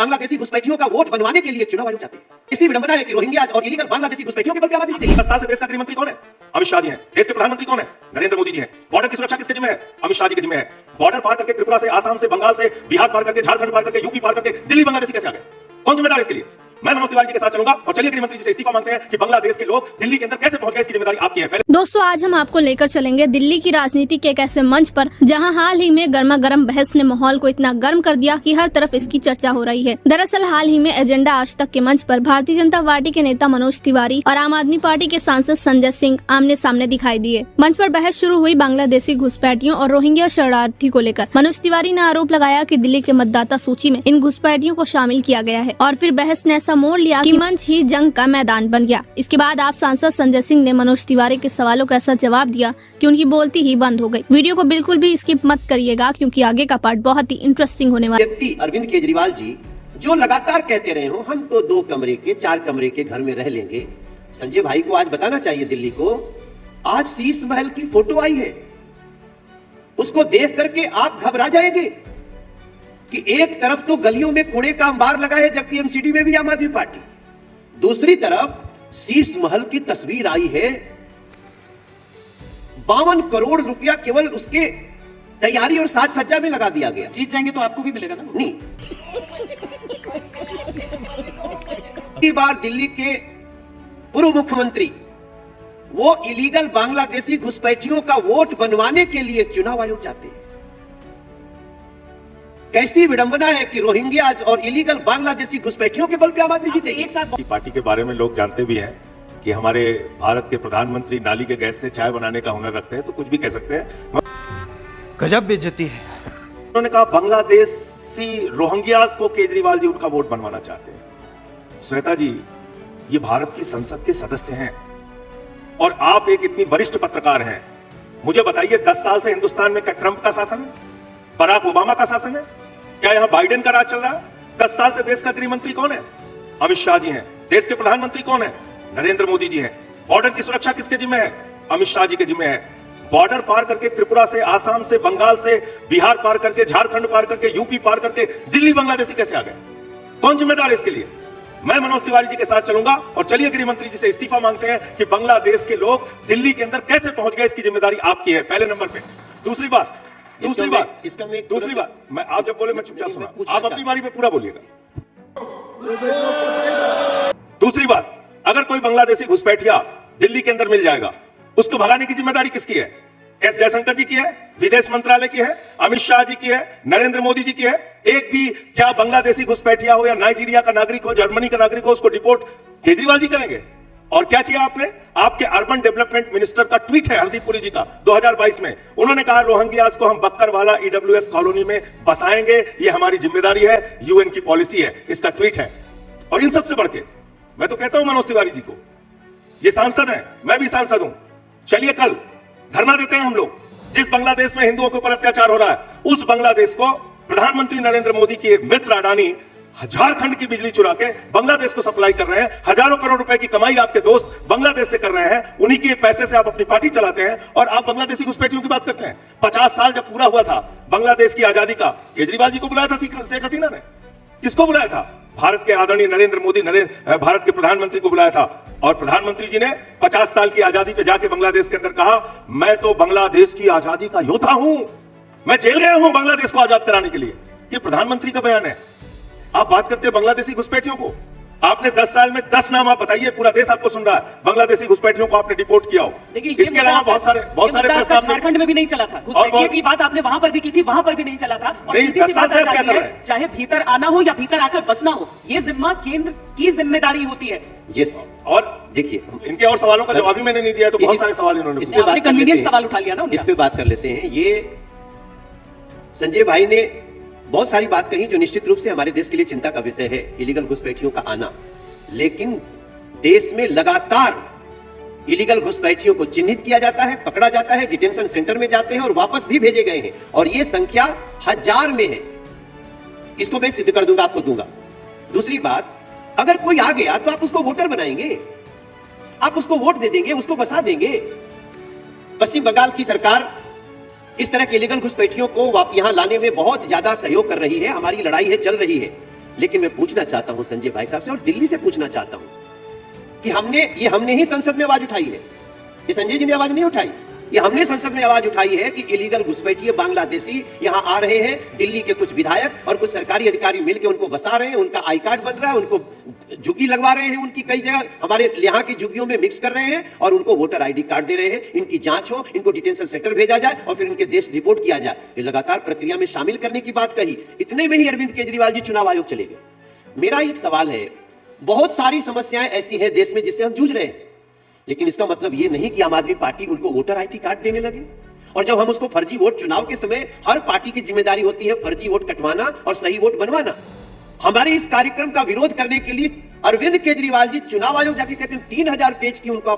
बांग्लादेशी घुसपैठियों का वोट बनवाने के लिए चुनाव आयोग जाते हैं। इसलिए विडंबना है कि रोहिंग्या और इलीगल बांग्लादेशी घुसपैठियों के बल पे आबादी जीतेगी। 10 साल से देश का गृह मंत्री कौन है? अमित शाह जी हैं। देश के प्रधानमंत्री कौन है? नरेंद्र मोदी जी हैं। बॉर्डर की सुरक्षा किसके जिम्मे है? अमित शाह जी के जिम्मे है। बॉर्डर पार करके त्रिपुरा से, आसाम से, बंगाल से, बिहार पार करके, झारखंड पार करके, यूपी पार करके दिल्ली बांग्लादेशी कैसे आ गए? कौन जिम्मेदार है इसके लिए? मैं मनोज तिवारी जी के साथ चलूंगा और चलिए गृह मंत्री जी से इस्तीफा मांगते हैं कि बांग्लादेश के लोग दिल्ली के अंदर कैसे पहुंच गए, इसकी जिम्मेदारी आपकी है। दोस्तों, आज हम आपको लेकर चलेंगे दिल्ली की राजनीति के एक ऐसे मंच पर जहां हाल ही में गर्मा गर्म बहस ने माहौल को इतना गर्म कर दिया कि हर तरफ इसकी चर्चा हो रही है। दरअसल हाल ही में एजेंडा आज तक के मंच पर भारतीय जनता पार्टी के नेता मनोज तिवारी और आम आदमी पार्टी के सांसद संजय सिंह आमने सामने दिखाई दिए। मंच पर बहस शुरू हुई बांग्लादेशी घुसपैठियों और रोहिंग्या शरणार्थी को लेकर। मनोज तिवारी ने आरोप लगाया कि दिल्ली के मतदाता सूची में इन घुसपैठियों को शामिल किया गया है और फिर बहस ने ऐसा मोड़ लिया कि मंच ही जंग का मैदान बन गया। इसके बाद आप सांसद संजय सिंह ने मनोज तिवारी के सवालों का ऐसा जवाब दिया कि उनकी बोलती ही बंद हो गई। वीडियो को बिल्कुल भी स्किप मत करिएगा क्योंकि आगे का पार्ट बहुत ही इंटरेस्टिंग होने वाला है। व्यक्ति अरविंद केजरीवाल जी जो लगातार कहते रहे हो हम तो 2 कमरे के 4 कमरे के घर में रह लेंगे, संजय भाई को आज बताना चाहिए दिल्ली को। आज शीश महल की फोटो आई है, उसको देख करके आप घबरा जाएंगे कि एक तरफ तो गलियों में कूड़े का अंबार लगा है जबकि एमसीडी में भी आम आदमी पार्टी, दूसरी तरफ शीश महल की तस्वीर आई है। 52 करोड़ रुपया केवल उसके तैयारी और साज सज्जा में लगा दिया गया। जीत जाएंगे तो आपको भी मिलेगा ना? नहीं, पहली बार दिल्ली के पूर्व मुख्यमंत्री वो इलीगल बांग्लादेशी घुसपैठियों का वोट बनवाने के लिए चुनाव आयोग जाते हैं। कैसी विडंबना है कि रोहिंग्याज और इलीगल बांग्लादेशी घुसपैठियों के बल पे आम आदमी जीतेगी। एक साथ पार्टी के बारे में लोग जानते भी हैं कि हमारे भारत के प्रधानमंत्री नाली के गैस से चाय बनाने का हुनर रखते हैं, तो कुछ भी कह सकते हैं। गजब बेइज्जती है। उन्होंने कहा बांग्लादेशी रोहिंग्याज को केजरीवाल जी उनका वोट बनवाना चाहते हैं। श्वेता जी, ये भारत की संसद के सदस्य हैं और आप एक इतनी वरिष्ठ पत्रकार हैं। मुझे बताइए, 10 साल से हिंदुस्तान में क्या ट्रंप का शासन है? बराक ओबामा का शासन है? क्या यहां बाइडेन का राज चल रहा है? 10 साल से देश का गृह मंत्री कौन है? अमित शाह जी हैं। देश के प्रधानमंत्री कौन है? नरेंद्र मोदी जी हैं। बॉर्डर की सुरक्षा किसके जिम्मे है? अमित शाह जी के जिम्मे है। बॉर्डर पार करके त्रिपुरा से, आसाम से, बंगाल से, बिहार पार करके, झारखंड पार करके, यूपी पार करके दिल्ली बांग्लादेशी कैसे आ गए? कौन जिम्मेदार है इसके लिए? मैं मनोज तिवारी जी के साथ चलूंगा और चलिए गृह मंत्री जी से इस्तीफा मांगते हैं कि बांग्लादेश के लोग दिल्ली के अंदर कैसे पहुंच गए, इसकी जिम्मेदारी आपकी है, पहले नंबर पे। दूसरी बात, मैं आप जब बोले मैं चुपचाप सुना, आप अपनी बारी पे पूरा बोलिएगा। दूसरी बात, अगर कोई बांग्लादेशी घुसपैठिया दिल्ली के अंदर मिल जाएगा, उसको भगाने की जिम्मेदारी किसकी है? एस जयशंकर जी की है, विदेश मंत्रालय की है, अमित शाह जी की है, नरेंद्र मोदी जी की है? एक भी क्या बांग्लादेशी घुसपैठिया हो या नाइजीरिया का नागरिक हो, जर्मनी का नागरिक हो, उसको डिपोर्ट केजरीवाल जी करेंगे? और क्या किया आपने? आपके अर्बन डेवलपमेंट मिनिस्टर का ट्वीट है हरदीप पुरी जी का 2022 में, उन्होंने कहा रोहिंग्यास को हम बक्करवाला ईडब्ल्यूएस कॉलोनी में बसाएंगे, ये हमारी जिम्मेदारी है, यूएन की पॉलिसी है। इसका ट्वीट है। और इन सबसे बढ़ के मैं तो कहता हूं मनोज तिवारी जी को, ये सांसद हैं, मैं भी सांसद हूं, चलिए कल धरना देते हैं हम लोग। जिस बांग्लादेश में हिंदुओं के ऊपर अत्याचार हो रहा है, उस बांग्लादेश को प्रधानमंत्री नरेंद्र मोदी की एक मित्र अडानी झारखंड की बिजली चुरा के बांग्लादेश को सप्लाई कर रहे हैं। हजारों करोड़ रुपए की कमाई आपके दोस्त बांग्लादेश से कर रहे हैं, उन्हीं के पैसे से आप अपनी पार्टी चलाते हैं और आप बांग्लादेशी घुसपैठियों की बात करते हैं। 50 साल जब पूरा हुआ था बांग्लादेश की आजादी का, केजरीवाल जी को बुलाया था शेख हसीना ने? किसको बुलाया था? भारत के आदरणीय नरेंद्र मोदी भारत के प्रधानमंत्री को बुलाया था और प्रधानमंत्री जी ने 50 साल की आजादी पे जाके बांग्लादेश के अंदर कहा, मैं तो बांग्लादेश की आजादी का योद्धा हूं, मैं जेल गया हूं बांग्लादेश को आजाद कराने के लिए। ये प्रधानमंत्री का बयान है। आप बात करते हैं बांग्लादेशी घुसपैठियों को। आपने 10 साल में 10 नाम आप बताइए, पूरा देश आपको सुन रहा है, बांग्लादेशी घुसपैठियों को आपने डिपोर्ट किया हो। देखिए, इसके अलावा बहुत सारे प्रस्ताव झारखंड में भी नहीं चला था। घुसपैठियों की बात आपने वहां पर भी की थी, वहां पर भी नहीं चला था। और सीधी सी बात है, चाहे भीतर आना हो या भीतर आकर बसना हो, ये जिम्मा केंद्र की जिम्मेदारी होती है। यस, और देखिए इनके और सवालों का जवाब भी मैंने नहीं दिया, तो बहुत सारे सवाल इन्होंने इस पे बात कन्वीनियंट सवाल उठा लिया ना। इस पे बात कर लेते हैं। ये संजय भाई ने बहुत सारी बात कही जो निश्चित रूप से हमारे देश के लिए चिंता का विषय है, इलीगल घुसपैठियों का आना। लेकिन देश में लगातार इलीगल घुसपैठियों को चिन्हित किया जाता है, पकड़ा जाता है, डिटेंशन सेंटर में जाते हैं और वापस भी भेजे गए हैं और यह संख्या 1000 में है। इसको मैं सिद्ध कर दूंगा, आपको दूंगा। दूसरी बात, अगर कोई आ गया तो आप उसको वोटर बनाएंगे, आप उसको वोट दे देंगे, उसको बसा देंगे। पश्चिम बंगाल की सरकार इस तरह के इलीगल घुसपैठियों को यहां लाने में बहुत ज्यादा सहयोग कर रही है, हमारी लड़ाई है, चल रही है। लेकिन मैं पूछना चाहता हूं संजय भाई साहब से और दिल्ली से पूछना चाहता हूं कि हमने ही संसद में आवाज उठाई है, ये संजय जी ने आवाज नहीं उठाई, ये हमने संसद में आवाज उठाई है कि इलीगल घुसपैठिए बांग्लादेशी यहां आ रहे हैं। दिल्ली के कुछ विधायक और कुछ सरकारी अधिकारी मिलकर उनको बसा रहे हैं, उनका आई कार्ड बन रहा है, उनको झुग्गी लगवा रहे हैं, उनकी कई जगह हमारे यहाँ की झुग्गियों में मिक्स कर रहे हैं और उनको वोटर आईडी कार्ड दे रहे हैं। इनकी जांच हो, इनको डिटेंशन सेंटर भेजा जाए और फिर इनके देश रिपोर्ट किया जाए। ये लगातार प्रक्रिया में शामिल करने की बात कही, इतने में ही अरविंद केजरीवाल जी चुनाव आयोग चले गए। मेरा एक सवाल है, बहुत सारी समस्याएं ऐसी हैं देश में जिससे हम जूझ रहे हैं, लेकिन इसका मतलब यह नहीं कि आम आदमी पार्टी उनको वोटर आईडी कार्ड देने लगे। और जब हम उसको फर्जी वोट, चुनाव के समय हर पार्टी की जिम्मेदारी होती है फर्जी वोट कटवाना और सही वोट बनवाना। हमारे इस कार्यक्रम का विरोध करने के लिए अरविंद केजरीवाल जी चुनाव आयोग जाके कहते हैं 3000 पेज की उनका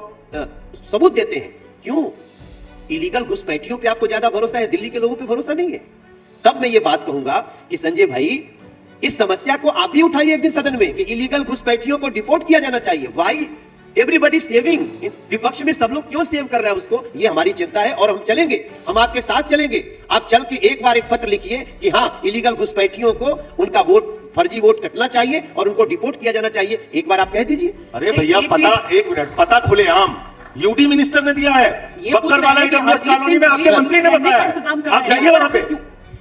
सबूत देते हैं। क्यों? इलीगल घुसपैठियों पे आपको ज्यादा भरोसा है, दिल्ली के लोगों पे भरोसा नहीं है। तब मैं ये बात कहूंगा कि संजय भाई, इस समस्या को आप भी उठाइए एक दिन सदन में कि इलीगल घुसपैठियों को डिपोर्ट किया जाना चाहिए। वाई एवरीबडी सेविंग, विपक्ष में सब लोग क्यों सेव कर रहे हैं उसको, ये हमारी चिंता है और हम चलेंगे, हम आपके साथ चलेंगे। आप चल के एक बार एक पत्र लिखिए कि हाँ, इलीगल घुसपैठियों को उनका वोट, फर्जी वोट कटना चाहिए और उनको डिपोर्ट किया जाना चाहिए। एक बार आप कह दीजिए। अरे भैया, पता, एक मिनट, पता खुलेआम यूडी मिनिस्टर ने दिया है, बक्करवाला ईडब्ल्यूएस कॉलोनी में आपके मंत्री ने बताया। आप जाइए वहां पे,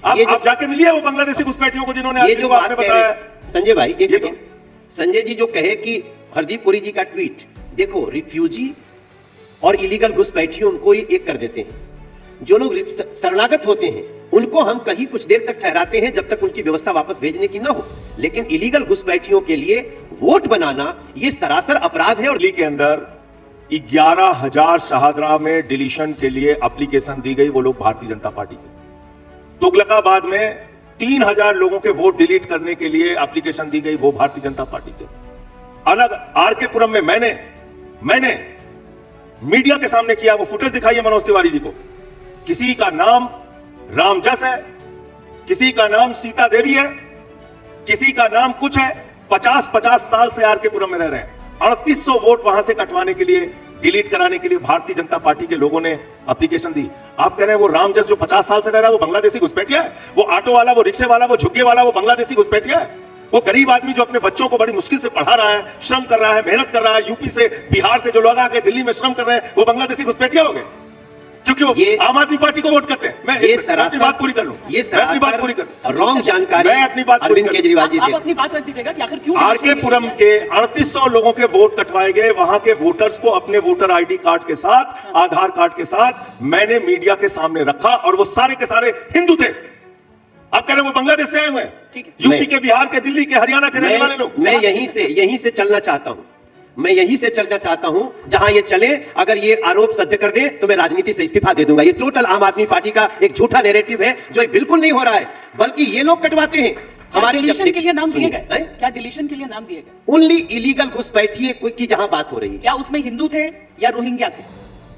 आप जाके मिलिए वो बांग्लादेशी घुसपैठियों को जिन्होंने ये जो बात बताया। संजय भाई एक सेकंड, संजय जी जो कहे कि हरदीप पुरी जी का ट्वीट देखो, रिफ्यूजी और इलीगल घुसपैठियों को ही एक कर देते हैं। जो लोग शरणागत होते हैं उनको हम कहीं कुछ देर तक ठहराते हैं जब तक उनकी व्यवस्था वापस भेजने की ना हो, लेकिन इलीगल घुसपैठियों के लिए वोट बनाना ये सरासर अपराध है। और दिल्ली के अंदर 11,000 शाहदरा में डिलीशन के लिए एप्लीकेशन दी गई, वो लोग भारतीय जनता पार्टी के। तुगलकाबाद में 3000 लोगों के वोट डिलीट करने के लिए एप्लीकेशन दी गई, वो भारतीय जनता पार्टी के। अलग आरकेपुरम में मैंने मीडिया के सामने किया, वो फुटेज दिखाई मनोज तिवारी जी को। किसी का नाम रामजस है, किसी का नाम सीता देवी है, किसी का नाम कुछ है। 50-50 साल से आरकेपुरम में रह रहे हैं। 3800 वोट वहां से कटवाने के लिए, डिलीट कराने के लिए भारतीय जनता पार्टी के लोगों ने एप्लीकेशन दी। आप कह रहे हैं वो रामजस जो 50 साल से रह रहा है वो बांग्लादेशी घुसपैठिया है? वो ऑटो वाला, वो रिक्शे वाला, वो झुग्गे वाला, वो बांग्लादेशी घुसपैठिया है? वो गरीब आदमी जो अपने बच्चों को बड़ी मुश्किल से पढ़ा रहा है, श्रम कर रहा है, मेहनत कर रहा है, यूपी से, बिहार से जो लोग आके दिल्ली में श्रम कर रहे हैं, वो बांग्लादेशी घुसपैठिया हो गए क्योंकि वो आम आदमी पार्टी को वोट करते हैं। मैं अपनी बात पूरी कर लूं, ये सरासर रॉन्ग जानकारी। मैं अपनी बात अरविंद केजरीवाल जी आप अपनी बात रख दीजिएगा कि आखिर क्यों आरकेपुरम के 3800 लोगों के वोट कटवाए गए। वहां के वोटर्स को अपने वोटर आईडी कार्ड के साथ, आधार कार्ड के साथ मैंने मीडिया के सामने रखा और वो सारे के सारे हिंदू थे। आप कह रहे वो बांग्लादेश से आए हुए हैं, यूपी के, बिहार के, दिल्ली के, हरियाणा के रहने वाले लोग। मैं यहीं से चलना चाहता हूं, मैं यहीं से चलना चाहता हूं जहां ये चले। अगर ये आरोप सत्य कर दे तो मैं राजनीति से इस्तीफा दे दूंगा। ये टोटल आम आदमी पार्टी का एक झूठा नैरेटिव है जो बिल्कुल नहीं हो रहा है, बल्कि ये लोग कटवाते हैं। हमारे डिलीशन के लिए नाम दिए गए? क्या डिलीशन के लिए नाम दिए गए? ओनली इलीगल घुसपैठिए की जहां बात हो रही है। क्या उसमें हिंदू थे या रोहिंग्या थे?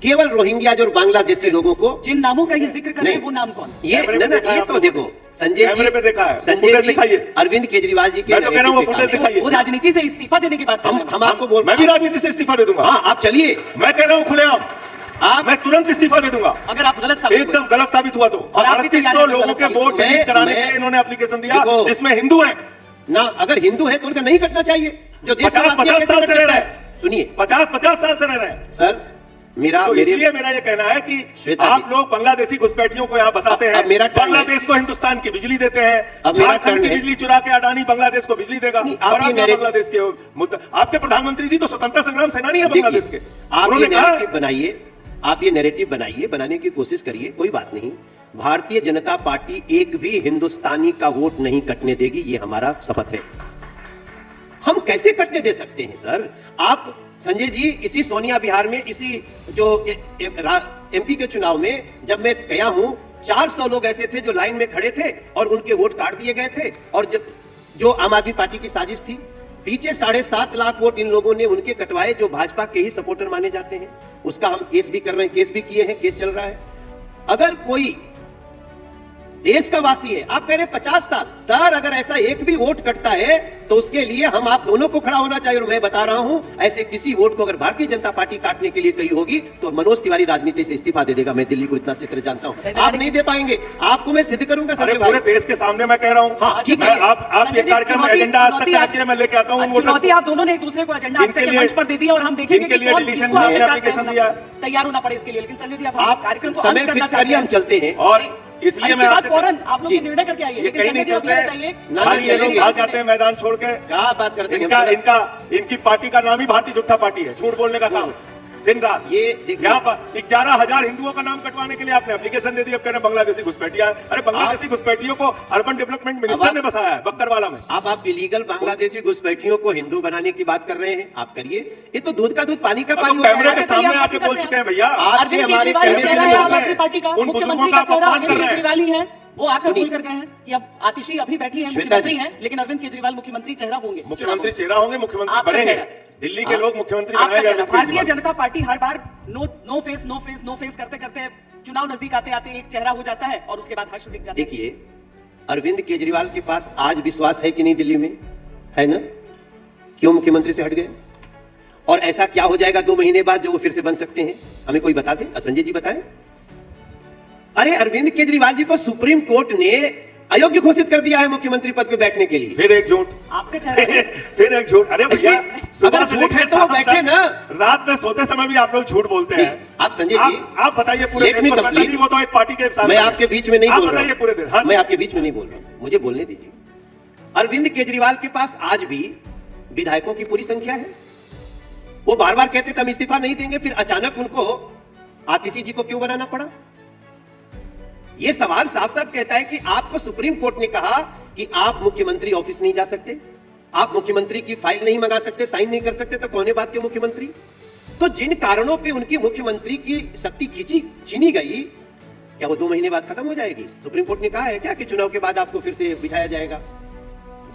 केवल रोहिंग्या और बांग्लादेशी लोगों को। जिन नामों का ये जिक्र कर रहे हैं वो नाम कौन? ये तो देखो संजय जी, देखा है, संजय जी, अरविंद केजरीवाल जी के, वो राजनीति से इस्तीफा देने की बात हम आपको बोल, मैं भी राजनीति से इस्तीफा दे दूंगा। हाँ, आप चलिए। मैं कह रहा हूं खुलेआम, मैं तुरंत इस्तीफा दे दूंगा अगर आप गलत साबित एकदम गलत साबित हुआ तो। और 3800 लोगों के वोट डिलीट कराने के लिए इन्होंने एप्लीकेशन दिया जिसमें हिंदू है ना। अगर हिंदू है तो उनका नहीं कटना चाहिए। जो 50 साल से रह रहे हैं, सुनिए, 50 साल से रह रहे हैं सर। इसलिए मेरा ये कहना है कि आप लोग बांग्लादेशी घुसपैठियों को यहाँ बसाते हैं, बांग्लादेश को हिंदुस्तान की बिजली देते हैं, झारखंड की बिजली चुरा के अडानी बांग्लादेश को बिजली देगा। और आप बांग्लादेश के आपके प्रधानमंत्री जी तो स्वतंत्रता संग्राम सेनानी है बांग्लादेश के। आप ये नैरेटिव बनाइए, आप ये नैरेटिव बनाइए, बनाने की कोशिश करिए, कोई बात नहीं। भारतीय जनता पार्टी एक भी हिंदुस्तानी का वोट नहीं कटने देगी, ये हमारा शपथ है। हम कैसे कटने दे सकते हैं सर? आप संजय जी, इसी सोनिया बिहार में, इसी जो एमपी के चुनाव में जब मैं गया हूं, 400 लोग ऐसे थे जो लाइन में खड़े थे और उनके वोट काट दिए गए थे। और जब जो आम आदमी पार्टी की साजिश थी, पीछे 7.5 लाख वोट इन लोगों ने उनके कटवाए जो भाजपा के ही सपोर्टर माने जाते हैं। उसका हम केस भी कर रहे हैं, केस भी किए हैं, केस चल रहा है। अगर कोई देश का वासी है। आप कह रहे हैं 50 साल। सर अगर ऐसा एक भी वोट कटता है तो उसके लिए हम आप दोनों को खड़ा होना चाहिए। और मैं बता रहा हूं ऐसे किसी वोट को अगर भारतीय जनता पार्टी काटने के लिए कही होगी तो मनोज तिवारी राजनीति से इस्तीफा दे देगा। मैं दिल्ली को इतना चित्र जानता हूं, आप नहीं दे पाएंगे। आपको मैं सिद्ध करूंगा अरे पूरे देश के सामने मैं कह रहा हूँ। हाँ, ठीक है। आप ये कार्यक्रम एजेंडा आज तक रखिए, मैं लेके आता हूँ। चुनौती आप दोनों ने एक दूसरे को एजेंडा आज तक के मंच पर दे दी और हम देखेंगे कि कौन किसको एप्लीकेशन दिया, तैयार होना पड़े इसके लिए। लेकिन संजय जी आप कार्यक्रम को समय अंत करना फिक्स करिए, हम चलते हैं। और इसलिए मैं आपसे फौरन आप लोग जी, निर्णय करके आइए। ये लेकिन कहीं नहीं संजय जी आप ये चलते, बताइए, खाली ये लोग भाग जाते हैं मैदान छोड़ के। क्या बात करते हैं? इनकी पार्टी का नाम ही भारतीय जनता पार्टी है, झूठ बोलने का काम दिन रात। ये देखिए, यहाँ पर 11,000 हिंदुओं का नाम कटवाने के लिए आपने एप्लीकेशन दे दी। अब कह रहे हैं बांग्लादेशी घुसपैठिया। अरे बांग्लादेशी घुसपैठियों को अर्बन डेवलपमेंट मिनिस्टर ने बसाया है बक्करवाला में। अब आप इलीगल बांग्लादेशी घुसपैठियों को हिंदू बनाने की बात कर रहे हैं। आप करिए, ये तो दूध का दूध पानी का पानी हो कैमरे के जाएगा। सामने आके बोल चुके हैं भैया। आपके हमारे केजरीवाल कहने से चेहरा नहीं है होगा। आम आदमी पार्टी का, उन मुख्यमंत्री बुजुर्गों का का चेहरा अपमान अरविंद कर रहे हैं। केजरीवाल ही है। वो आकर सुनिए। बोल कर गए हैं कि अब आतिशी अभी बैठी है, श्वेता मुख्यमंत्री जी। हैं, लेकिन अरविंद केजरीवाल मुख्यमंत्री चेहरा होंगे। मुख्यमंत्री चेहरा होंगे, मुख्यमंत्री आपका बनेंगे। चेहरा। दिल्ली के लोग मुख्यमंत्री आपका बनाएंगे। चेहरा। भारतीय जनता पार्टी हर बार नो फेस करते करते चुनाव नजदीक आते आते एक चेहरा हो जाता है और उसके बाद हर्ष दिख जाता है। देखिए, अरविंद केजरीवाल के पास आज विश्वास है कि नहीं दिल्ली में? है ना? क्यों मुख्यमंत्री से हट गए? और ऐसा क्या हो जाएगा 2 महीने बाद जो वो फिर से बन सकते हैं? हमें कोई बता दे, संजय जी बताएं। अरे अरविंद केजरीवाल जी को सुप्रीम कोर्ट ने अयोग्य घोषित कर दिया है मुख्यमंत्री पद पे बैठने के लिए। फिर एक झूठ, आपका चेहरा। फिर एक झूठ। अरे भैया, अगर झूठ है तो वो बैठे ना। रात में सोते समय भी आप लोग झूठ बोलते हैं। आप संजय जी, आप बताइए पूरे Let देश me को। complete. जी, वो तो एक पार्टी के साथ मैं आपके बीच में नहीं आप बोल रहा बताइए पूरे देश। हाँ हूं। मैं आपके बीच में नहीं बोल रहा हूं, मुझे बोलने दीजिए। अरविंद केजरीवाल के पास आज भी विधायकों की पूरी संख्या है। वो बार बार कहते थे हम इस्तीफा नहीं देंगे, फिर अचानक उनको आतिशी जी को क्यों बनाना पड़ा? ये सवाल साफ साफ कहता है कि आपको सुप्रीम कोर्ट ने कहा कि आप मुख्यमंत्री ऑफिस नहीं जा सकते, आप मुख्यमंत्री की फाइल नहीं मंगा सकते, साइन नहीं कर सकते, तो कौन है बात के मुख्यमंत्री? तो जिन कारणों पे उनकी मुख्यमंत्री की शक्ति छीनी गई, क्या वो 2 महीने बाद खत्म हो जाएगी? सुप्रीम कोर्ट ने कहा है क्या कि चुनाव के बाद आपको फिर से बिठाया जाएगा?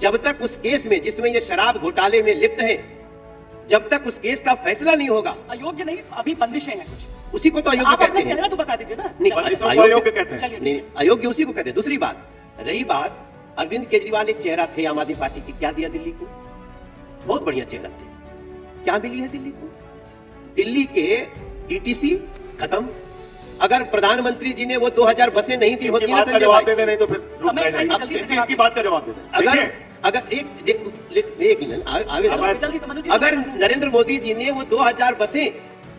जब तक उस केस में जिसमें ये शराब घोटाले में लिप्त है, जब तक उस केस का फैसला नहीं होगा, अयोग्य नहीं, अभी बंदिशें हैं कुछ। उसी को तो अयोग्य आप अपना कहते हैं। चेहरा तो बता दीजिए ना। नहीं, बंदिशों को अयोग्य कहते हैं। चलिए, नहीं, अयोग्य उसी को कहते हैं। दूसरी बात, रही बात अरविंद केजरीवाल एक चेहरा थे आम आदमी पार्टी की, क्या दिया दिल्ली को? बहुत बढ़िया चेहरा थे। क्या मिली है दिल्ली को? दिल्ली के डीटीसी खत्म। अगर प्रधानमंत्री जी ने वो 2000 बसें नहीं दी होती ना संजय जवाब दे भाई, दे, नहीं तो फिर समय जल्दी से इनकी बात का जवाब दे दे। अगर एक मिनट जल्दी से मनोज जी, अगर नरेंद्र मोदी जी ने वो 2000 बसें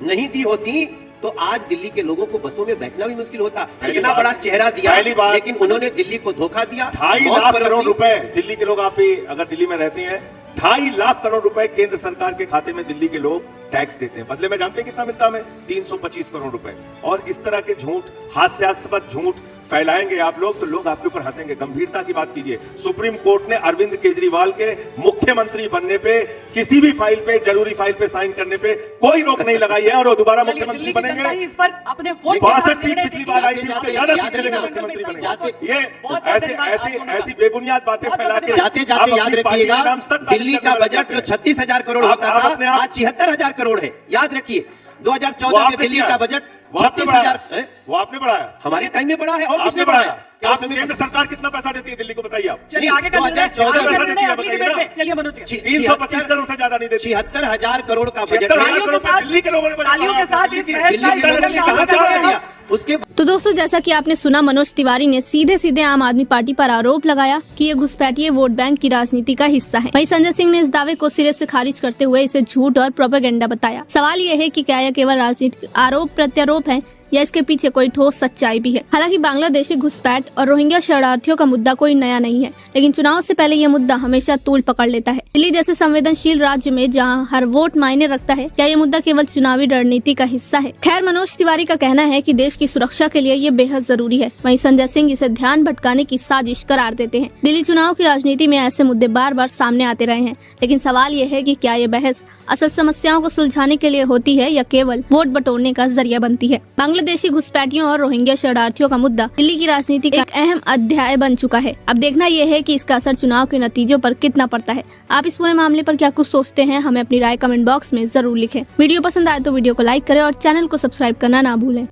नहीं दी होती तो आज दिल्ली के लोगों को बसों में बैठना भी मुश्किल होता। इतना बड़ा चेहरा दिया, पहली बात, लेकिन उन्होंने दिल्ली को धोखा दिया। 2.5 लाख करोड़ रुपए दिल्ली के लोग, आप भी अगर दिल्ली में रहते हैं, 2.5 लाख करोड़ रुपए केंद्र सरकार के खाते में दिल्ली के लोग टैक्स देते हैं। बदले में जानते हैं कितना मिलता है? 325 करोड़ रुपए। और इस तरह के झूठ, हास्यास्पद झूठ फैलाएंगे आप लोग तो लोग आपके ऊपर हंसेंगे। गंभीरता की बात कीजिए। सुप्रीम कोर्ट ने अरविंद केजरीवाल के मुख्यमंत्री बनने पे, किसी भी फाइल पे, जरूरी फाइल पे साइन करने पे कोई रोक नहीं लगाई है और वो दोबारा चलिए, मुख्यमंत्री दिल्ली की जनता ही बनेंगे। इस पर अपने वोट के 62 साथ सीट निर्णय पिछली देगी। बार आई थी, उससे ज्यादा जाते- सीट मिलेंगे, जाते- मुख्यमंत्री बनेंगे। जाते- ये बहुत ऐसी धन्यवाद आप दोनों का। ऐसी बेबुनियाद बातें फैला के जाते जाते याद रखिएगा, दिल्ली का बजट जो 36,000 करोड़ होता आप था, अपने आप- आज 76,000 करोड़ है। याद रखिए, 2014 में दिल्ली का बजट 36,000 वो आपने बढ़ाया, हमारे टाइम में बढ़ा है। और किसने आपने बढ़ाया? बढ़ाया। क्या आप समय केंद्र सरकार कितना पैसा देती है दिल्ली को, बताइए आप। चलिए आगे का निर्णय, 2014 आगे का में निर्णय बताइए अगली ना। डिबेट में। चलिए मनोज जी। 325 करोड़ से ज्यादा नहीं देती। 76,000 करोड़ का बजट 76,000 तालियों के करोड़ साथ- दिल्ली के लोगों ने बजट तालियों के साथ इस दिल्ली बहस दिल्ली का के इस लोगों ने का कहा आंसर था। दिया। उसके तो दोस्तों, जैसा कि आपने सुना, मनोज तिवारी ने सीधे सीधे आम आदमी पार्टी पर आरोप लगाया कि ये घुसपैठिए वोट बैंक की राजनीति का हिस्सा है। वहीं संजय सिंह ने इस दावे को सिरे से खारिज करते हुए इसे झूठ और प्रोपेगेंडा बताया। सवाल ये है कि क्या यह केवल राजनीतिक आरोप प्रत्यारोप है या इसके पीछे कोई ठोस सच्चाई भी है। हालांकि बांग्लादेशी घुसपैठ और रोहिंग्या शरणार्थियों का मुद्दा कोई नया नहीं है, लेकिन चुनाव से पहले यह मुद्दा हमेशा तूल पकड़ लेता है। दिल्ली जैसे संवेदनशील राज्य में जहां हर वोट मायने रखता है, क्या यह मुद्दा केवल चुनावी रणनीति का हिस्सा है? खैर, मनोज तिवारी का कहना है कि देश की सुरक्षा के लिए ये बेहद जरूरी है। वहीं संजय सिंह इसे ध्यान भटकाने की साजिश करार देते हैं। दिल्ली चुनाव की राजनीति में ऐसे मुद्दे बार बार सामने आते रहे हैं, लेकिन सवाल ये है कि क्या ये बहस असल समस्याओं को सुलझाने के लिए होती है या केवल वोट बटोरने का जरिया बनती है। बांग्लादेशी घुसपैठियों और रोहिंग्या शरणार्थियों का मुद्दा दिल्ली की राजनीति का एक अहम अध्याय बन चुका है। अब देखना यह है कि इसका असर चुनाव के नतीजों पर कितना पड़ता है। आप इस पूरे मामले पर क्या कुछ सोचते हैं? हमें अपनी राय कमेंट बॉक्स में जरूर लिखें। वीडियो पसंद आए तो वीडियो को लाइक करें और चैनल को सब्सक्राइब करना ना भूलें।